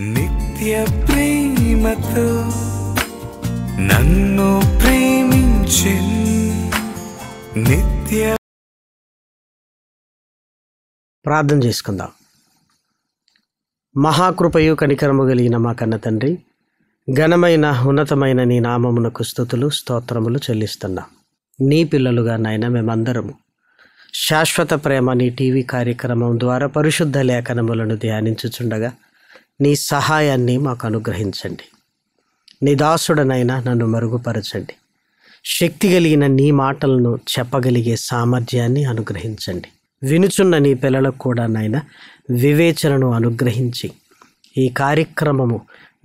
నిత్య ప్రేమతో నన్ను ప్రేమించి నిత్య. ప్రార్థన చేసుకుందాం. మహాకృపయు కనికరము కలిగిన మా కన్న తండ్రి, ఘనమైన ఉన్నతమైన నీ నామమునకు స్తుతులు స్తోత్రములు చెల్లిస్తున్నా. నీ పిల్లలుగా నాయన మేమందరము శాశ్వత ప్రేమ నీ టీవీ కార్యక్రమం ద్వారా పరిశుద్ధ లేఖనములను ధ్యానించుచుండగా నీ సహాయాన్ని మాకు అనుగ్రహించండి. నీ దాసుడనైనా నన్ను మరుగుపరచండి. శక్తి కలిగిన నీ మాటలను చెప్పగలిగే సామర్థ్యాన్ని అనుగ్రహించండి. వినుచున్న నీ పిల్లలకు కూడా నాయన వివేచనను అనుగ్రహించి ఈ కార్యక్రమము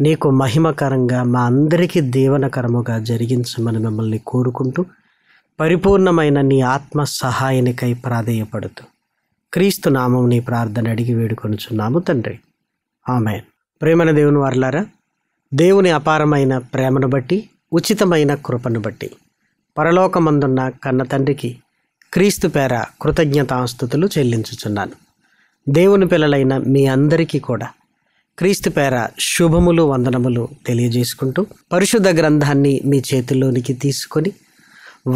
నీకు మహిమకరంగా మా అందరికీ దీవనకరముగా జరిగించమని మిమ్మల్ని కోరుకుంటూ పరిపూర్ణమైన నీ ఆత్మ సహాయానికై ప్రాధేయపడుతూ క్రీస్తు నామం నీ ప్రార్థన అడిగి వేడుకొనుచున్నాము తండ్రి, ఆమేన్. ప్రేమన దేవుని వారలారా, దేవుని అపారమైన ప్రేమను బట్టి, ఉచితమైన కృపను బట్టి పరలోకమందున్న కన్న తండ్రికి క్రీస్తు పేర కృతజ్ఞతాస్తుతులు చెల్లించుచున్నాను. దేవుని పిల్లలైన మీ అందరికీ కూడా క్రీస్తు పేర శుభములు వందనములు తెలియజేసుకుంటూ పరిశుద్ధ గ్రంథాన్ని మీ చేతుల్లోనికి తీసుకొని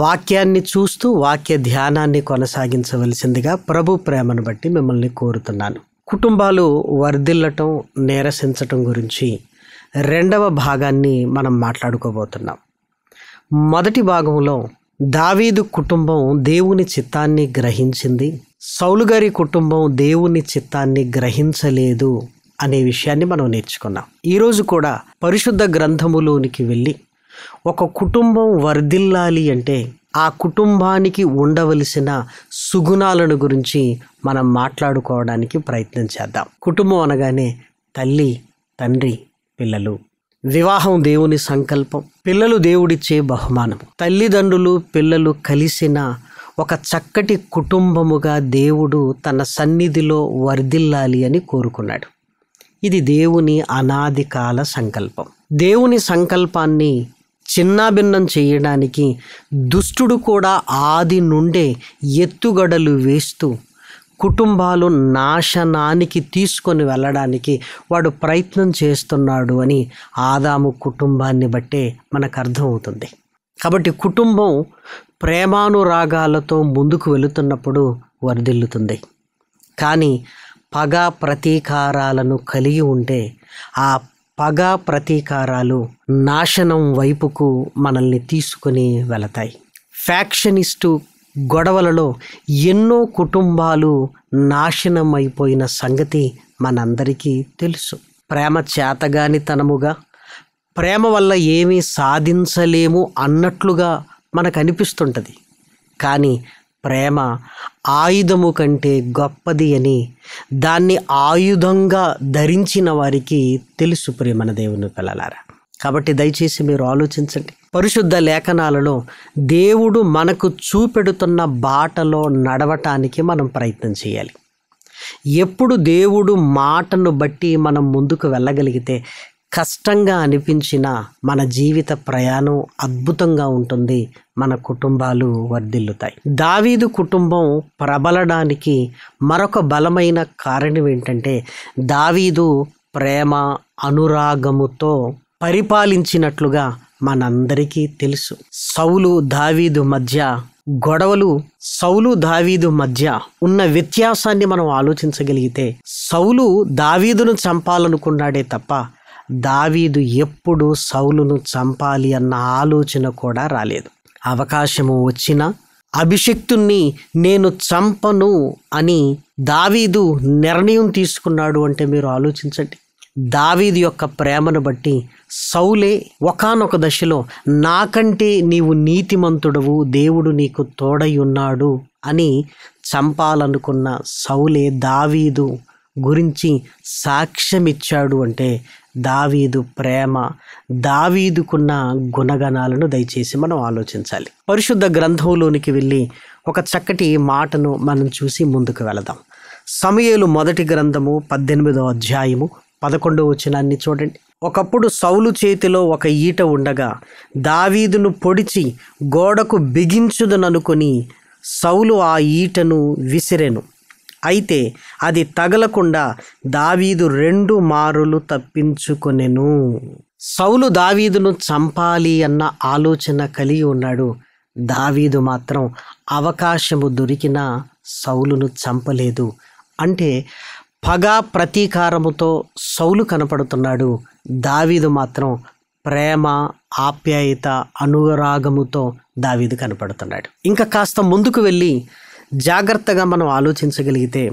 వాక్యాన్ని చూస్తూ వాక్య ధ్యానాన్ని కొనసాగించవలసిందిగా ప్రభు ప్రేమను బట్టి మిమ్మల్ని కోరుతున్నాను. కుటుంబాలు వర్ధిల్లటం, నీరసించటం గురించి రెండవ భాగాన్ని మనం మాట్లాడుకోబోతున్నాం. మొదటి భాగంలో దావీదు కుటుంబం దేవుని చిత్తాన్ని గ్రహించింది, సౌలు గారి కుటుంబం దేవుని చిత్తాన్ని గ్రహించలేదు అనే విషయాన్ని మనం నేర్చుకున్నాం. ఈరోజు కూడా పరిశుద్ధ గ్రంథములోనికి వెళ్ళి ఒక కుటుంబం వర్ధిల్లాలి అంటే ఆ కుటుంబానికి ఉండవలసిన సుగుణాలను గురించి మనం మాట్లాడుకోవడానికి ప్రయత్నం చేద్దాం. కుటుంబం అనగానే తల్లి, తండ్రి, పిల్లలు. వివాహం దేవుని సంకల్పం, పిల్లలు దేవుడిచ్చే బహుమానం. తల్లిదండ్రులు పిల్లలు కలిసిన ఒక చక్కటి కుటుంబముగా దేవుడు తన సన్నిధిలో వర్ధిల్లాలి అని కోరుకున్నాడు. ఇది దేవుని అనాది కాల సంకల్పం. దేవుని సంకల్పాన్ని చిన్నాభిన్నం చేయడానికి దుష్టుడు కూడా ఆది నుండే ఎత్తుగడలు వేస్తూ కుటుంబాలు నాశనానికి తీసుకొని వెళ్ళడానికి వాడు ప్రయత్నం చేస్తున్నాడు అని ఆదాము కుటుంబాన్ని బట్టే మనకు అర్థమవుతుంది. కాబట్టి కుటుంబం ప్రేమానురాగాలతో ముందుకు వెళుతున్నప్పుడు వర్ధిల్లుతుంది. కానీ పగ ప్రతీకారాలను కలిగి ఉంటే ఆ పగ ప్రతీకారాలు నాశనం వైపుకు మనల్ని తీసుకొని వెళతాయి. ఫ్యాక్షనిస్టు గొడవలలో ఎన్నో కుటుంబాలు నాశనం అయిపోయిన సంగతి మనందరికీ తెలుసు. ప్రేమ చేతగానితనముగా, ప్రేమ వల్ల ఏమీ సాధించలేము అన్నట్లుగా మనకు అనిపిస్తుంటుంది. కానీ ప్రేమ ఆయుధము కంటే గొప్పది అని దాన్ని ఆయుధంగా ధరించిన వారికి తెలుసు ప్రియమన దేవుని పిల్లలారా. కాబట్టి దయచేసి మీరు ఆలోచించండి. పరిశుద్ధ లేఖనాలలో దేవుడు మనకు చూపెడుతున్న బాటలో నడవటానికి మనం ప్రయత్నం చేయాలి. ఎప్పుడు దేవుడు మాటను బట్టి మనం ముందుకు వెళ్ళగలిగితే కష్టంగా అనిపించిన మన జీవిత ప్రయాణం అద్భుతంగా ఉంటుంది. మన కుటుంబాలు వర్ధిల్లుతాయి. దావీదు కుటుంబం ప్రబలడానికి మరొక బలమైన కారణం ఏంటంటే దావీదు ప్రేమ అనురాగముతో పరిపాలించినట్లుగా మనందరికీ తెలుసు. సౌలు దావీదు మధ్య గొడవలు, సౌలు దావీదు మధ్య ఉన్న వ్యత్యాసాన్ని మనం ఆలోచించగలిగితే సౌలు దావీదును చంపాలనుకున్నాడే తప్ప దావీదు ఎప్పుడు సౌలును చంపాలి అన్న ఆలోచన కూడా రాలేదు. అవకాశము వచ్చినా అభిషిక్తుణ్ణి నేను చంపను అని దావీదు నిర్ణయం తీసుకున్నాడు అంటే మీరు ఆలోచించండి. దావీదు యొక్క ప్రేమను బట్టి సౌలే ఒకానొక దశలో నాకంటే నీవు నీతిమంతుడవు, దేవుడు నీకు తోడై ఉన్నాడు అని చంపాలనుకున్న సౌలే దావీదు గురించి సాక్ష్యమిచ్చాడు అంటే దావీదు ప్రేమ, దావీదుకున్న గుణగణాలను దయచేసి మనం ఆలోచించాలి. పరిశుద్ధ గ్రంథంలోనికి వెళ్ళి ఒక చక్కటి మాటను మనం చూసి ముందుకు వెళదాం. సమూయేలు మొదటి గ్రంథము 18వ అధ్యాయము 11వ వచనాన్ని చూడండి. ఒకప్పుడు సౌలు చేతిలో ఒక ఈట ఉండగా దావీదును పొడిచి గోడకు బిగించుదననుకొని సౌలు ఆ ఈటను విసిరెను. అయితే అది తగలకుండా దావీదు 2 మారులు తప్పించుకొనెను. సౌలు దావీదును చంపాలి అన్న ఆలోచన కలిగి ఉన్నాడు. దావీదు మాత్రం అవకాశము దొరికినా సౌలును చంపలేదు. అంటే పగ ప్రతీకారముతో సౌలు కనపడుతున్నాడు. దావీదు మాత్రం ప్రేమ, ఆప్యాయత, అనురాగముతో దావీదు కనపడుతున్నాడు. ఇంకా కాస్త ముందుకు వెళ్ళి జాగ్రత్తగా మనం ఆలోచించగలిగితే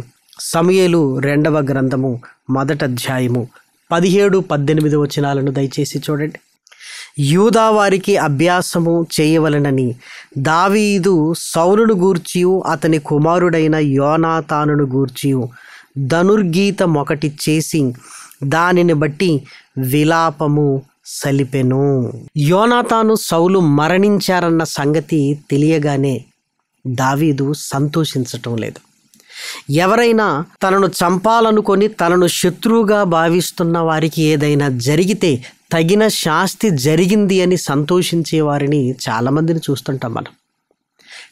సమూయేలు 2వ గ్రంథము 1వ అధ్యాయము 17-18 వచనాలను దయచేసి చూడండి. యూదా వారికి అభ్యాసము చేయవలెనని దావీదు సౌలును గూర్చియు అతని కుమారుడైన యోనాతానును గూర్చియు ధనుర్గీతమొకటి చేసి దానిని బట్టి విలాపము సలిపెను. యోనాతాను సౌలు మరణించారన్న సంగతి తెలియగానే దావీదు సంతోషించటం లేదు. ఎవరైనా తనను చంపాలనుకొని తనను శత్రువుగా భావిస్తున్న వారికి ఏదైనా జరిగితే తగిన శాస్తి జరిగింది అని సంతోషించే వారిని చాలామందిని చూస్తుంటాం మనం.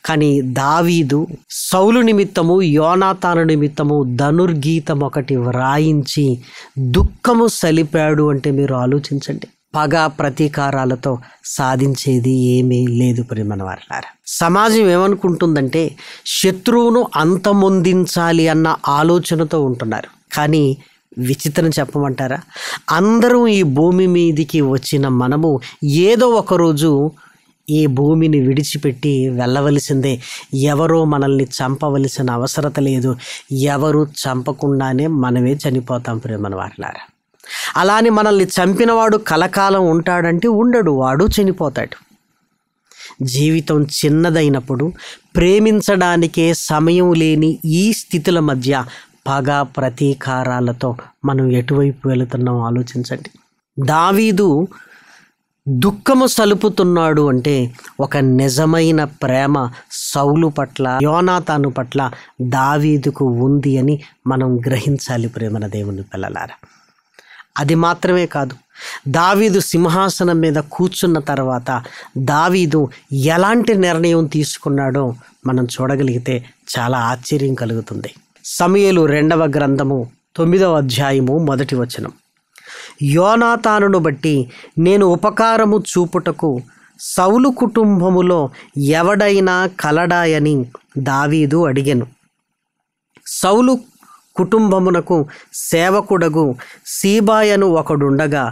కానీ దావీదు సౌలు నిమిత్తము, యోనాతాను నిమిత్తము ధనుర్గీతం ఒకటి వ్రాయించి దుఃఖము సలిపాడు. అంటే మీరు ఆలోచించండి, పగ ప్రతీకారాలతో సాధించేది ఏమీ లేదు ప్రియమైన వారలారా. సమాజం ఏమనుకుంటుందంటే శత్రువును అంతమొందించాలి అన్న ఆలోచనతో ఉంటున్నారు. కానీ విచిత్రం చెప్పమంటారా, అందరూ ఈ భూమి మీదికి వచ్చిన మనము ఏదో ఒకరోజు ఈ భూమిని విడిచిపెట్టి వెళ్ళవలసిందే. ఎవరో మనల్ని చంపవలసిన అవసరత లేదు. ఎవరు చంపకుండానే మనమే చనిపోతాం ప్రియమైన వారలారా. అలానే మనల్ని చంపినవాడు కలకాలం ఉంటాడంటే ఉండడు, వాడు చనిపోతాడు. జీవితం చిన్నదైనప్పుడు ప్రేమించడానికే సమయం లేని ఈ స్థితుల మధ్య పగ ప్రతీకారాలతో మనం ఎటువైపు వెళుతున్నాం ఆలోచించండి. దావీదు దుఃఖము సలుపుతున్నాడు అంటే ఒక నిజమైన ప్రేమ సౌలు పట్ల, యోనాతాను పట్ల దావీదుకు ఉంది అని మనం గ్రహించాలి ప్రేమన దేవుని పిల్లలారా. అది మాత్రమే కాదు, దావీదు సింహాసనం మీద కూర్చున్న తర్వాత దావీదు ఎలాంటి నిర్ణయం తీసుకున్నాడో మనం చూడగలిగితే చాలా ఆశ్చర్యం కలుగుతుంది. సమూయేలు 2వ గ్రంథము 9వ అధ్యాయము 1వ వచనం. యోనాతానును బట్టి నేను ఉపకారము చూపుటకు సౌలు కుటుంబములో ఎవడైనా కలడాయని దావీదు అడిగెను. సౌలు కుటుంబమునకు సేవకుడగు సీబాయను ఒకడుండగా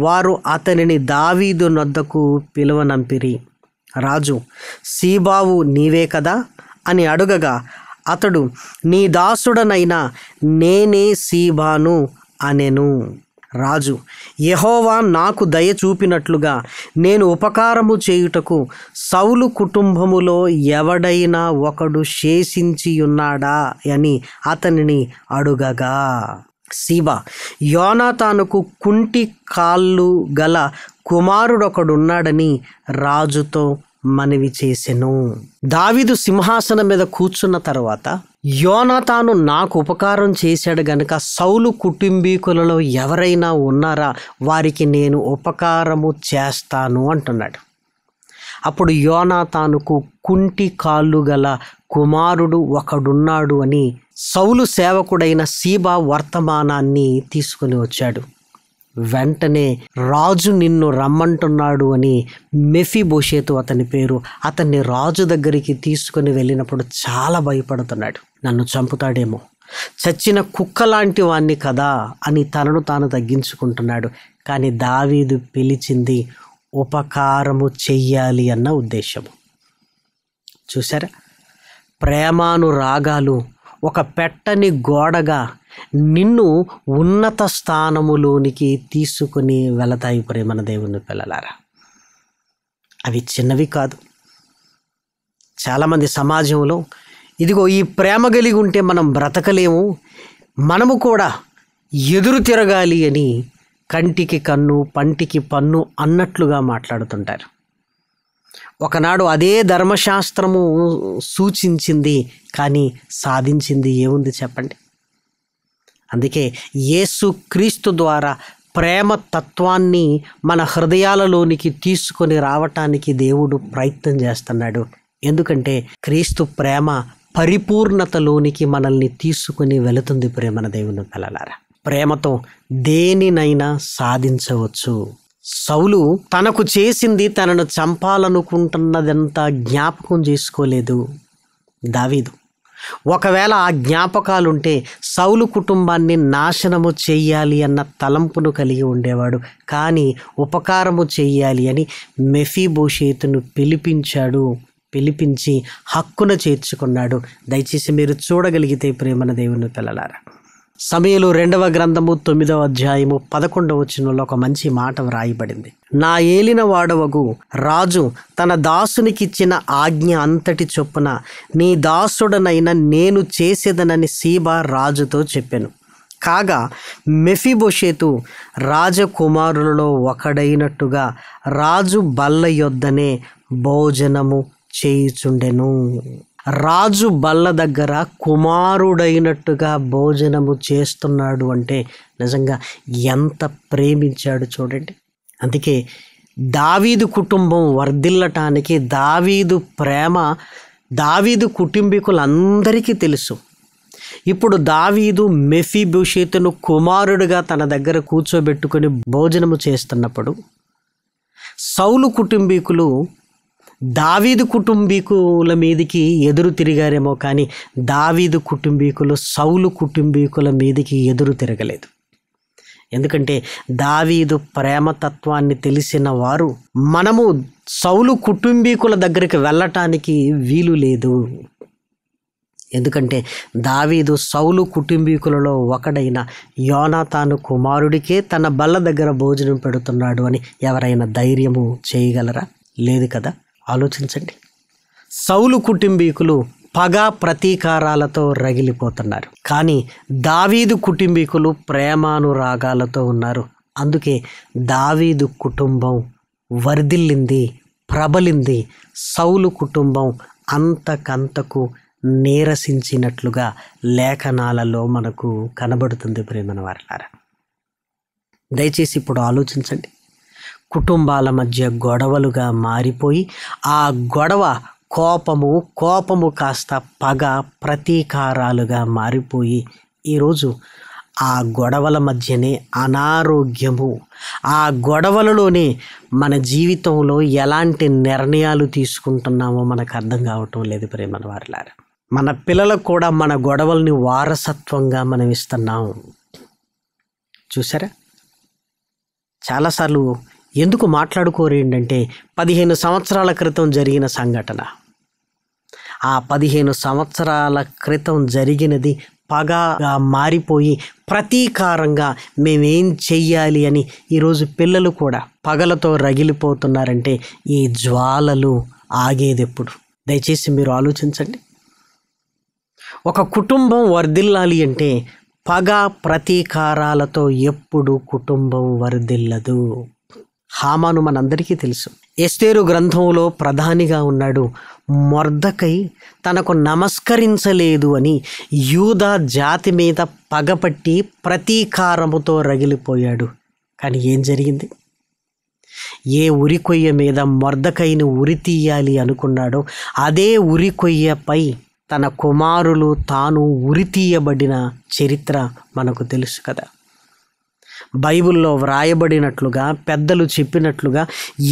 వారు అతనిని దావీదు నొద్దకు పిలువనంపిరి. రాజు, సీబావు నీవే కదా అని అడుగగా అతడు, నీ దాసుడనైనా నేనే సీబాను అనెను. రాజు, యెహోవా నాకు దయ చూపినట్లుగా నేను ఉపకారము చేయుటకు సౌలు కుటుంబములో ఎవడైనా ఒకడు శేషించియున్నాడా అని అతనిని అడుగగా సీబా, యోనాతానుకు కుంటి కాళ్ళు గల కుమారుడొకడున్నాడని రాజుతో మనవి చేసెను. దావీదు సింహాసనం మీద కూర్చున్న తర్వాత యోనాతాను నాకు ఉపకారం చేశాడు గనుక సౌలు కుటుంబీకులలో ఎవరైనా ఉన్నారా, వారికి నేను ఉపకారము చేస్తాను అంటున్నాడు. అప్పుడు యోనాతానుకు కుంటి కాళ్ళు గల కుమారుడు ఒకడున్నాడు అని సౌలు సేవకుడైన సీబా వర్తమానాన్ని తీసుకుని వచ్చాడు. వెంటనే రాజు నిన్ను రమ్మంటున్నాడు అని మెఫీబోషెతు అతని పేరు, అతన్ని రాజు దగ్గరికి తీసుకుని వెళ్ళినప్పుడు చాలా భయపడుతున్నాడు. నన్ను చంపుతాడేమో, చచ్చిన కుక్క లాంటి వాణ్ణి కదా అని తనను తాను తగ్గించుకుంటున్నాడు. కానీ దావీదు పిలిచింది ఉపకారము చెయ్యాలి అన్న ఉద్దేశము. చూసారా, ప్రేమానురాగాలు ఒక పెట్టని గోడగా నిన్ను ఉన్నత స్థానములోనికి తీసుకుని వెళతాయి ప్రేమన దేవుని పిల్లలారా. అవి చిన్నవి కాదు. చాలామంది సమాజంలో ఇదిగో ఈ ప్రేమ కలిగి ఉంటే మనం బ్రతకలేము, మనము కూడా ఎదురు తిరగాలి అని కంటికి కన్ను పంటికి పన్ను అన్నట్లుగా మాట్లాడుతుంటారు. ఒకనాడు అదే ధర్మశాస్త్రము సూచించింది, కానీ సాధించింది ఏముంది చెప్పండి? అందుకే యేసు క్రీస్తు ద్వారా ప్రేమ తత్వాన్ని మన హృదయాలలోనికి తీసుకొని రావటానికి దేవుడు ప్రయత్నం చేస్తున్నాడు. ఎందుకంటే క్రీస్తు ప్రేమ పరిపూర్ణతలోనికి మనల్ని తీసుకుని వెళుతుంది ప్రేమన దేవుని పిల్లలారా. ప్రేమతో దేనినైనా సాధించవచ్చు. సౌలు తనకు చేసింది, తనను చంపాలనుకుంటున్నదంతా జ్ఞాపకం చేసుకోలేదు దావీదు. ఒకవేళ ఆ జ్ఞాపకాలుంటే సౌలు కుటుంబాన్ని నాశనము చెయ్యాలి అన్న తలంపును కలిగి ఉండేవాడు. కానీ ఉపకారము చెయ్యాలి అని మెఫీబోషేతును పిలిపించి హక్కున చేర్చుకున్నాడు. దయచేసి మీరు చూడగలిగితే ప్రేమన దేవుని పిల్లలారా, సమూయేలు 2వ గ్రంథము 9వ అధ్యాయము 11వ వచనంలో ఒక మంచి మాట వ్రాయబడింది. నా ఏలిన వాడవగు రాజు తన దాసునికిచ్చిన ఆజ్ఞ అంతటి చొప్పున నీ దాసుడనైన నేను చేసేదనని సీబా రాజుతో చెప్పెను. కాగా మెఫీబోషేతు రాజకుమారులలో ఒకడైనట్టుగా రాజు బల్ల యొద్దనే భోజనము చేయుచుండెను. రాజు బల్ల దగ్గర కుమారుడైనట్టుగా భోజనము చేస్తున్నాడు అంటే నిజంగా ఎంత ప్రేమించాడు చూడండి. అందుకే దావీదు కుటుంబం వర్ధిల్లటానికి దావీదు ప్రేమ దావీదు కుటుంబీకులందరికీ తెలుసు. ఇప్పుడు దావీదు మెఫీబోషేతును కుమారుడిగా తన దగ్గర కూర్చోబెట్టుకొని భోజనము చేస్తున్నప్పుడు సౌలు కుటుంబీకులు దావీదు కుటుంబీకుల మీదికి ఎదురు తిరిగారేమో కానీ దావీదు కుటుంబీకులు సౌలు కుటుంబీకుల మీదికి ఎదురు తిరగలేదు. ఎందుకంటే దావీదు ప్రేమతత్వాన్ని తెలిసిన వారు మనము సౌలు కుటుంబీకుల దగ్గరికి వెళ్ళటానికి వీలు లేదు. ఎందుకంటే దావీదు సౌలు కుటుంబీకులలో ఒకడైన యోనాతాను కుమారుడికే తన బల్ల దగ్గర భోజనం పెడుతున్నాడు అని ఎవరైనా ధైర్యము చేయగలరా? లేదు కదా. ఆలోచించండి. సౌలు కుటుంబీకులు పగ ప్రతీకారాలతో రగిలిపోతున్నారు, కానీ దావీదు కుటుంబీకులు ప్రేమానురాగాలతో ఉన్నారు. అందుకే దావీదు కుటుంబం వర్ధిల్లింది, ప్రబలింది. సౌలు కుటుంబం అంతకంతకు నీరసించినట్లుగా లేఖనాలలో మనకు కనబడుతుంది ప్రేమన వారలారా. దయచేసి ఇప్పుడు ఆలోచించండి. కుటుంబాల మధ్య గొడవలుగా మారిపోయి ఆ గొడవ కోపము కాస్త పగ ప్రతీకారాలుగా మారిపోయి ఈరోజు ఆ గొడవల మధ్యనే అనారోగ్యము, ఆ గొడవలలోనే మన జీవితంలో ఎలాంటి నిర్ణయాలు తీసుకుంటున్నామో మనకు అర్థం కావటం లేదు ప్రేమన వారలారా. మన పిల్లలకు కూడా మన గొడవల్ని వారసత్వంగా మనం ఇస్తున్నాం. చూసారా? చాలాసార్లు ఎందుకు మాట్లాడుకోరు ఏంటంటే 15 సంవత్సరాల క్రితం జరిగిన సంఘటన. ఆ 15 సంవత్సరాల క్రితం జరిగినది పగగా మారిపోయి ప్రతీకారంగా మేమేం చెయ్యాలి అని ఈరోజు పిల్లలు కూడా పగలతో రగిలిపోతున్నారంటే ఈ జ్వాలలు ఆగేదెప్పుడు? దయచేసి మీరు ఆలోచించండి. ఒక కుటుంబం వర్ధిల్లాలి అంటే పగ ప్రతీకారాలతో ఎప్పుడు కుటుంబం వర్ధిల్లదు. హామాను మనందరికీ తెలుసు. ఎస్తేరు గ్రంథంలో ప్రధానిగా ఉన్నాడు. మొర్దకై తనకు నమస్కరించలేదు అని యూదా జాతి మీద పగపట్టి ప్రతీకారముతో రగిలిపోయాడు. కానీ ఏం జరిగింది? ఏ ఉరికొయ్య మీద మొర్దకైని ఉరి తీయాలి అనుకున్నాడో అదే ఉరికొయ్యపై తన కుమారులు తాను ఉరి తీయబడిన చరిత్ర మనకు తెలుసు కదా. బైబిల్లో వ్రాయబడినట్లుగా, పెద్దలు చెప్పినట్లుగా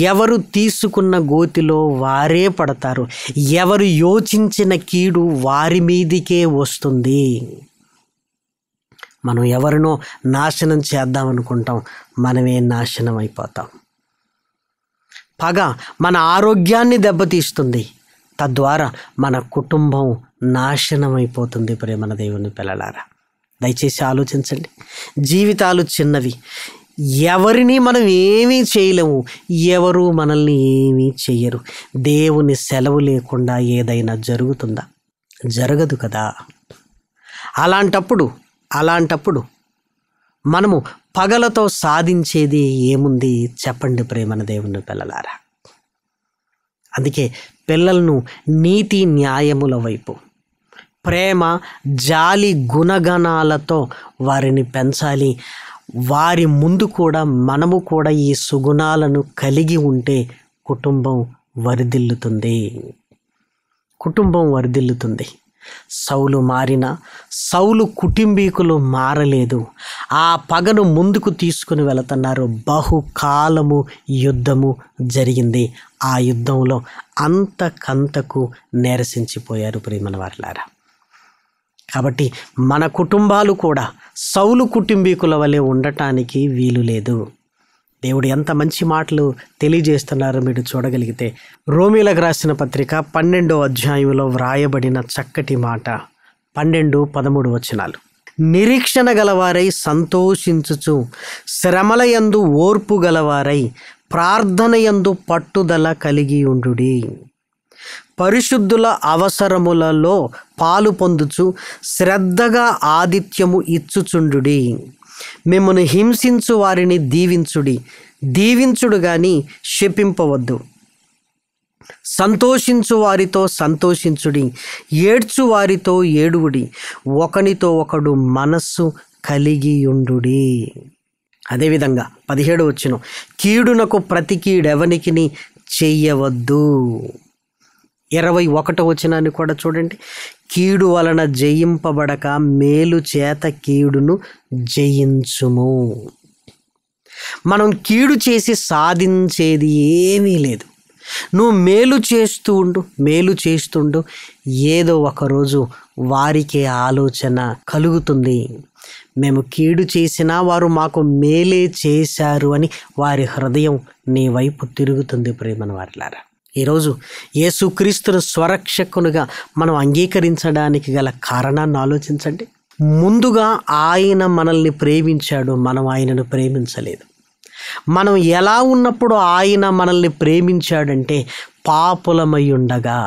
ఎవరు తీసుకున్న గోతిలో వారే పడతారు. ఎవరు యోచించిన కీడు వారి మీదికే వస్తుంది. మనం ఎవరినో నాశనం చేద్దామనుకుంటాం, మనమే నాశనం అయిపోతాం. పగ మన ఆరోగ్యాన్ని దెబ్బతీస్తుంది, తద్వారా మన కుటుంబం నాశనం అయిపోతుంది ప్రేమన దేవుని పిల్లలారా. దయచేసి ఆలోచించండి. జీవితాలు చిన్నవి, ఎవరిని మనం ఏమీ చేయలేము, ఎవరు మనల్ని ఏమీ చెయ్యరు. దేవుని సెలవు లేకుండా ఏదైనా జరుగుతుందా? జరగదు కదా. అలాంటప్పుడు మనము పగలతో సాధించేది ఏముంది చెప్పండి ప్రేమన దేవుని పిల్లలారా. అందుకే పిల్లలను నీతి న్యాయముల వైపు, ప్రేమ జాలి గుణగణాలతో వారిని పెంచాలి. వారి ముందు కూడా మనము కూడా ఈ సుగుణాలను కలిగి ఉంటే కుటుంబం వర్ధిల్లుతుంది. సౌలు మారినా సౌలు కుటుంబీకులు మారలేదు. ఆ పగను ముందుకు తీసుకుని వెళుతున్నారు. బహుకాలము యుద్ధము జరిగింది. ఆ యుద్ధంలో అంతకంతకు నీరసించిపోయారు ప్రియమైన వారలారా. కాబట్టి మన కుటుంబాలు కూడా సౌలు కుటుంబీకుల వలె ఉండటానికి వీలు లేదు. దేవుడు ఎంత మంచి మాటలు తెలియజేస్తున్నారో మీరు చూడగలిగితే, రోమీలకు రాసిన పత్రిక 12వ అధ్యాయంలో వ్రాయబడిన చక్కటి మాట 12-13 వచనాలు. నిరీక్షణ గలవారై సంతోషించుచు, శ్రమలయందు ఓర్పు గలవారై, ప్రార్థనయందు పట్టుదల కలిగి ఉండుడి. పరిశుద్ధుల అవసరములలో పాలు పొందుచు శ్రద్ధగా ఆతిథ్యము ఇచ్చుచుండుడి. మిమ్మల్ని హింసించు వారిని దీవించుడు గాని శపింపవద్దు. సంతోషించు వారితో సంతోషించుడి, ఏడ్చు వారితో ఏడువుడి, ఒకనితో ఒకడు మనస్సు కలిగి ఉండుడి. అదేవిధంగా 17 వచనం, కీడునకు ప్రతి కీడెవనికిని చెయ్యవద్దు. 21వ వచనాన్ని కూడా చూడండి. కీడు వలన జయింపబడక మేలు చేత కీడును జయించుము. మనం కీడు చేసి సాధించేది ఏమీ లేదు. నువ్వు మేలు చేస్తుండు, ఏదో ఒకరోజు వారికి ఆలోచన కలుగుతుంది, మేము కీడు చేసినా వారు మాకు మేలే చేశారు అని వారి హృదయం నీ వైపు తిరుగుతుంది. ప్రేమన వారిలారా, ఈరోజు యేసుక్రీస్తును స్వరక్షకునిగా మనం అంగీకరించడానికి గల కారణాన్ని ఆలోచించండి. ముందుగా ఆయన మనల్ని ప్రేమించాడు, మనం ఆయనను ప్రేమించలేదు. మనం ఎలా ఉన్నప్పుడు ఆయన మనల్ని ప్రేమించాడంటే, పాపులమై ఉండగా,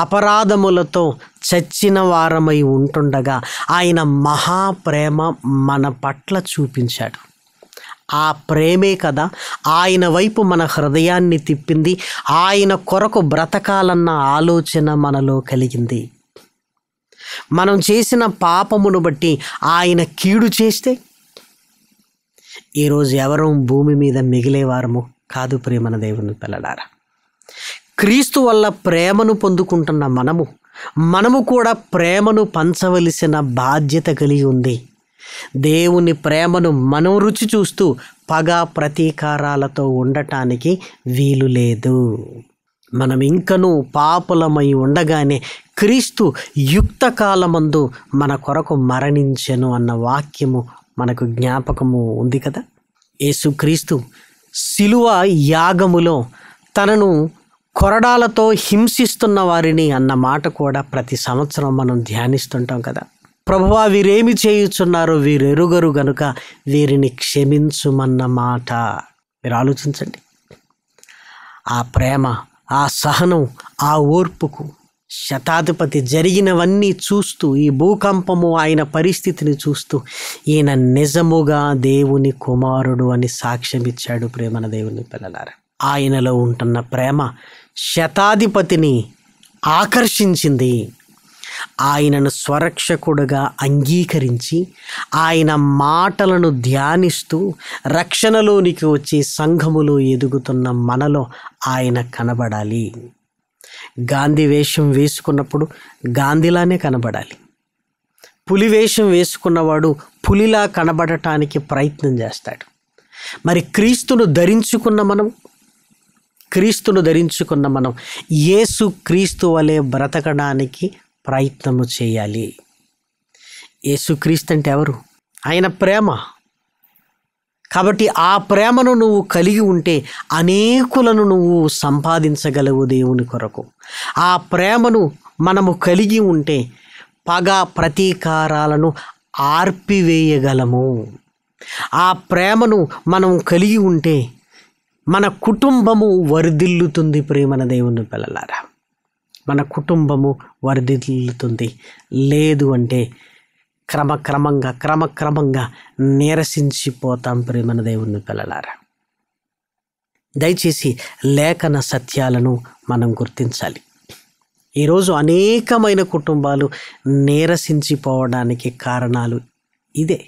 అపరాధములతో చచ్చిన వారమై ఉంటుండగా ఆయన మహాప్రేమ మన పట్ల చూపించాడు. ఆ ప్రేమే కదా ఆయన వైపు మన హృదయాన్ని తిప్పింది. ఆయన కొరకు బ్రతకాలన్న ఆలోచన మనలో కలిగింది. మనం చేసిన పాపమును బట్టి ఆయన కీడు చేస్తే ఈరోజు ఎవరూ భూమి మీద మిగిలేవారము కాదు. ప్రేమన దేవుని పిల్లలారా, క్రీస్తు వల్ల ప్రేమను పొందుకుంటున్న మనము కూడా ప్రేమను పంచవలసిన బాధ్యత కలిగి ఉంది. దేవుని ప్రేమను మనం రుచి చూస్తూ పగ ప్రతీకారాలతో ఉండటానికి వీలు లేదు. మనం ఇంకనూ పాపులమై ఉండగానే క్రీస్తు యుక్త కాలమందు మన కొరకు మరణించెను అన్న వాక్యము మనకు జ్ఞాపకము ఉంది కదా. యేసుక్రీస్తు శిలువ యాగములో తనను కొరడాలతో హింసిస్తున్న వారిని అన్న మాట కూడా ప్రతి సంవత్సరం మనం ధ్యానిస్తుంటాం కదా. ప్రభువా, వీరేమి చేయుచున్నారో వీరెరుగరు గనుక వీరిని క్షమించుమన్న మాట. మీరు ఆలోచించండి. ఆ ప్రేమ, ఆ సహనం, ఆ ఓర్పుకు శతాధిపతి జరిగినవన్నీ చూస్తూ, ఈ భూకంపము ఆయన పరిస్థితిని చూస్తూ, ఈయన నిజముగా దేవుని కుమారుడు అని సాక్ష్యం ఇచ్చాడు. ప్రేమన దేవుని పిల్లలారా, ఆయనలో ఉంటున్న ప్రేమ శతాధిపతిని ఆకర్షించింది. ఆయనను స్వరక్షకుడుగా అంగీకరించి ఆయన మాటలను ధ్యానిస్తూ రక్షణలోనికి వచ్చి సంఘములో ఎదుగుతున్న మనలో ఆయన కనబడాలి. గాంధీ వేషం వేసుకున్నప్పుడు గాంధీలానే కనబడాలి. పులి వేషం వేసుకున్నవాడు పులిలా కనబడటానికి ప్రయత్నం చేస్తాడు. మరి క్రీస్తును ధరించుకున్న మనం యేసు క్రీస్తు వలె బ్రతకడానికి ప్రయత్నము చేయాలి. యేసుక్రీస్తు అంటే ఎవరు? ఆయన ప్రేమ. కాబట్టి ఆ ప్రేమను నువ్వు కలిగి ఉంటే అనేకులను నువ్వు సంపాదించగలవు దేవుని కొరకు. ఆ ప్రేమను మనము కలిగి ఉంటే పగ ప్రతీకారాలను ఆర్పివేయగలము. ఆ ప్రేమను మనం కలిగి ఉంటే మన కుటుంబము వర్ధిల్లుతుంది. ప్రేమన దేవుని పిల్లలారా, మన కుటుంబము వర్ధిల్లుతుంది. లేదు అంటే క్రమక్రమంగా నీరసించిపోతాం. ప్రేమన దేవుని పిల్లలారా, దయచేసి లేఖన సత్యాలను మనం గుర్తించాలి. ఈరోజు అనేకమైన కుటుంబాలు నీరసించిపోవడానికి కారణాలు ఇదే.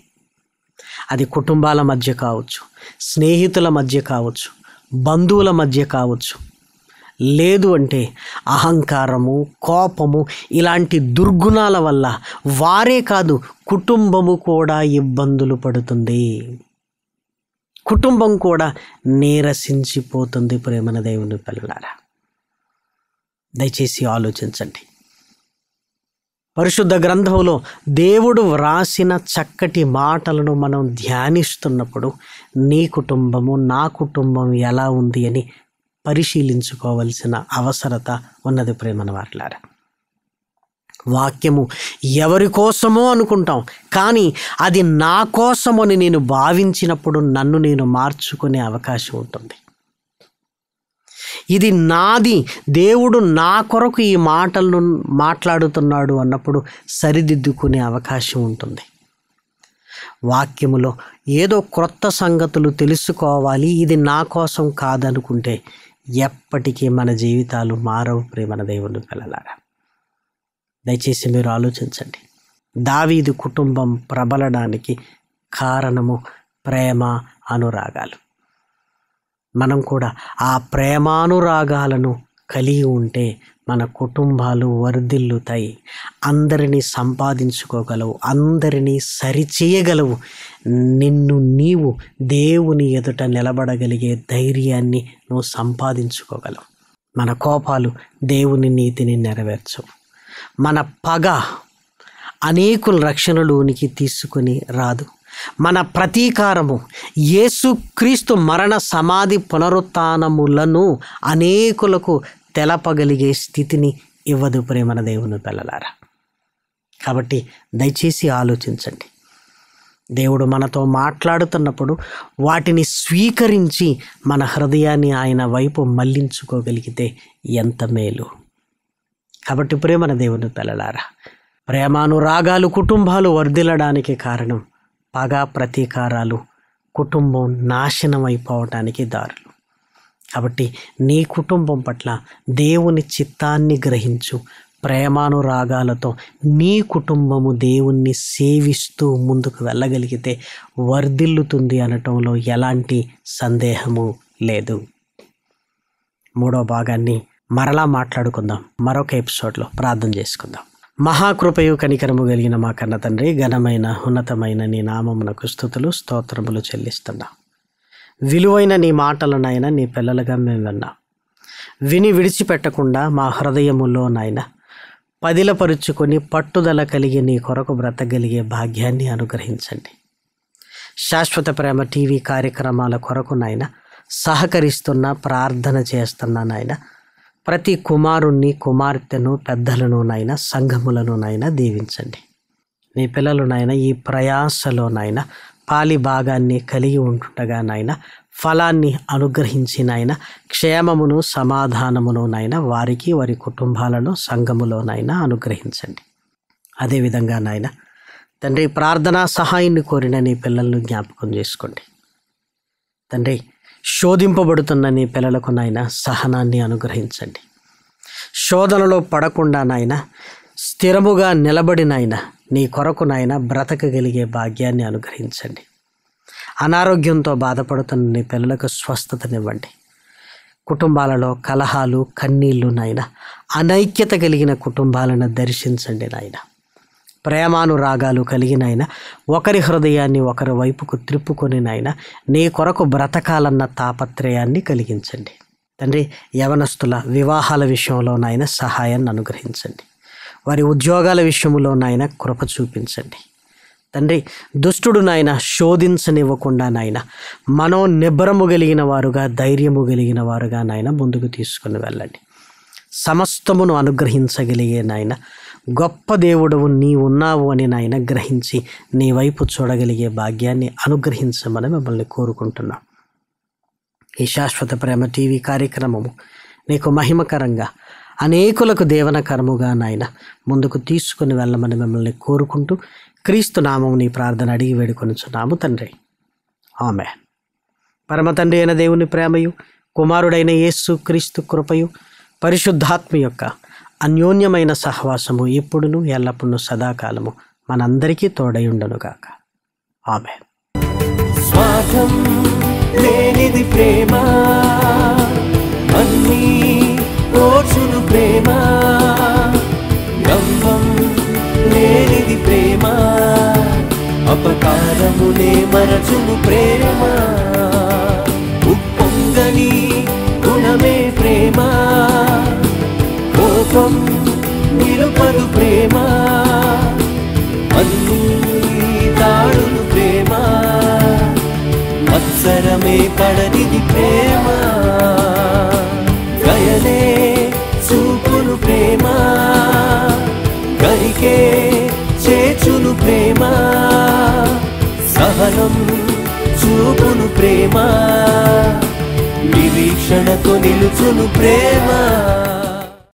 అది కుటుంబాల మధ్య కావచ్చు, స్నేహితుల మధ్య కావచ్చు, బంధువుల మధ్య కావచ్చు, లేదు అంటే అహంకారము, కోపము ఇలాంటి దుర్గుణాల వల్ల వారే కాదు కుటుంబము కూడా ఇబ్బందులు పడుతుంది. కుటుంబం కూడా నీరసించిపోతుంది. ప్రేమన దేవుని పిల్లలారా, దయచేసి ఆలోచించండి. పరిశుద్ధ గ్రంథంలో దేవుడు వ్రాసిన చక్కటి మాటలను మనం ధ్యానిస్తున్నప్పుడు నీ కుటుంబము, నా కుటుంబం ఎలా ఉంది అని పరిశీలించుకోవాల్సిన అవసరత ఉన్నది. ప్రేమన వారలారా, వాక్యము ఎవరి కోసమో అనుకుంటాం, కానీ అది నా కోసమని నేను భావించినప్పుడు నన్ను నేను మార్చుకునే అవకాశం ఉంటుంది. ఇది నాది, దేవుడు నా కొరకు ఈ మాటలను మాట్లాడుతున్నాడు అన్నప్పుడు సరిదిద్దుకునే అవకాశం ఉంటుంది. వాక్యములో ఏదో క్రొత్త సంగతులు తెలుసుకోవాలి, ఇది నా కోసం కాదనుకుంటే ఎప్పటికీ మన జీవితాలు మారవు. ప్రేమన దేవుని పిల్లలారా, దయచేసి మీరు ఆలోచించండి. దావీదు కుటుంబం ప్రబలడానికి కారణము ప్రేమ, అనురాగాలు. మనం కూడా ఆ ప్రేమానురాగాలను కలిగి ఉంటే మన కుటుంబాలు వర్ధిల్లుతాయి, అందరినీ సంపాదించుకోగలవు, అందరినీ సరిచేయగలవు. నిన్ను నీవు దేవుని ఎదుట నిలబడగలిగే ధైర్యాన్ని నువ్వు సంపాదించుకోగలవు. మన కోపాలు దేవుని నీతిని నెరవేర్చవు. మన పగ అనేకుల రక్షణలోనికి తీసుకుని రాదు. మన ప్రతీకారము యేసుక్రీస్తు మరణ సమాధి పునరుత్థానములను అనేకులకు తెలపగలిగే స్థితిని ఇవ్వదు. ప్రేమన దేవుని పిల్లలారా, కాబట్టి దయచేసి ఆలోచించండి. దేవుడు మనతో మాట్లాడుతున్నప్పుడు వాటిని స్వీకరించి మన హృదయాన్ని ఆయన వైపు మళ్లించుకోగలిగితే ఎంత మేలు. కాబట్టి ప్రేమన దేవుని పిల్లలారా, ప్రేమానురాగాలు కుటుంబాలు వర్ధిల్లడానికి కారణం పగ, ప్రతీకారాలు కుటుంబం నాశనం అయిపోవటానికి దారులు. కాబట్టి నీ కుటుంబం పట్ల దేవుని చిత్తాన్ని గ్రహించు. ప్రేమానురాగాలతో నీ కుటుంబము దేవుణ్ణి సేవిస్తూ ముందుకు వెళ్ళగలిగితే వర్ధిల్లుతుంది అనటంలో ఎలాంటి సందేహము లేదు. మూడో భాగాన్ని మరలా మాట్లాడుకుందాం. మరొక ఎపిసోడ్లో ప్రార్థన చేసుకుందాం. మహాకృపయు కనికరము కలిగిన మా కన్న తండ్రి, ఘనమైన ఉన్నతమైన నీ నామమునకు స్తుతులు స్తోత్రములు చెల్లిస్తున్నాం. విలువైన నీ మాటలనైనా నీ పిల్లలుగా మేము విన్నాం. విని విడిచిపెట్టకుండా మా హృదయములో నాయన పదిలపరుచుకొని పట్టుదల కలిగి నీ కొరకు బ్రతకగలిగే భాగ్యాన్ని అనుగ్రహించండి. శాశ్వత ప్రేమ టీవీ కార్యక్రమాల కొరకు నాయన సహకరిస్తున్న, ప్రార్థన చేస్తున్నా నాయన ప్రతి కుమారుణ్ణి, కుమార్తెను, పెద్దలను నాయన సంఘములను నాయన దీవించండి. నీ పిల్లలు నాయన ఈ ప్రయాసలో నాయన పాలి భాగాన్ని కలిగి ఉంటుండగా నాయన ఫలాన్ని అనుగ్రహించి నాయన క్షేమమును, సమాధానమును నాయన వారికి, వారి కుటుంబాలను, సంఘములో నాయన అనుగ్రహించండి. అదేవిధంగా నాయన తండ్రి, ప్రార్థనా సహాయాన్ని కోరిన నీ పిల్లలను జ్ఞాపకం చేసుకోండి. తండ్రి, శోధింపబడుతున్న నీ పిల్లలకు నాయన సహనాన్ని అనుగ్రహించండి. శోధనలో పడకుండా నాయన స్థిరముగా నిలబడి నాయన నీ కొరకు నాయన బ్రతకగలిగే భాగ్యాన్ని అనుగ్రహించండి. అనారోగ్యంతో బాధపడుతున్న నీ పిల్లలకు స్వస్థతనివ్వండి. కుటుంబాలలో కలహాలు, కన్నీళ్లు నాయన అనైక్యత కలిగిన కుటుంబాలను దర్శించండి నాయన. ప్రేమానురాగాలు కలిగినైన ఒకరి హృదయాన్ని ఒకరి వైపుకు త్రిప్పుకొని నాయన నీ కొరకు బ్రతకాలన్న తాపత్రయాన్ని కలిగించండి. తండ్రి, యవనస్తుల వివాహాల విషయంలో నాయన సహాయాన్ని అనుగ్రహించండి. వారి ఉద్యోగాల విషయంలో నాయన కృప చూపించండి. తండ్రి, దుష్టుడు నాయన శోధించనివ్వకుండా నాయన మనోనిబ్బరము కలిగిన వారుగా, ధైర్యము కలిగిన వారుగా నాయన ముందుకు తీసుకుని వెళ్ళండి. సమస్తమును అనుగ్రహించగలిగే నాయన గొప్ప దేవుడవు నీ ఉన్నావు అని నాయన గ్రహించి నీ వైపు చూడగలిగే భాగ్యాన్ని అనుగ్రహించమని మిమ్మల్ని కోరుకుంటున్నాం. ఈ శాశ్వత ప్రేమ టీవీ కార్యక్రమము నీకు మహిమకరంగా, అనేకులకు దేవనకరముగా నాయన ముందుకు తీసుకుని వెళ్ళమని మిమ్మల్ని కోరుకుంటూ క్రీస్తు నామం నీ ప్రార్థన అడిగి వేడుకొనుచున్నాము తండ్రి, ఆమేన్. పరమ తండ్రి అయిన దేవుని ప్రేమయు, కుమారుడైన యేసు క్రీస్తు కృపయు, పరిశుద్ధాత్మ యొక్క అన్యోన్యమైన సహవాసము ఎప్పుడును ఎల్లప్పుడూ సదాకాలము మనందరికీ తోడయుండునుగాక. ఆమేన్. స్వార్థం లేనిది ప్రేమ, అన్నీ ఓర్చును ప్రేమ, గంభం లేనిది ప్రేమ, అపకారమునే మరచును ప్రేమ, ఉప్పొంగని గుణమే ప్రేమ, కోపం నిలుపదు ప్రేమ, అన్నీ తాడును ప్రేమ, మత్సరమే పడనిది ప్రేమ, దయనే చూపును ప్రేమ, గరికే చేచును ప్రేమ, సహనం చూపును ప్రేమ, నిరీక్షణతో నిలుచును ప్రేమ.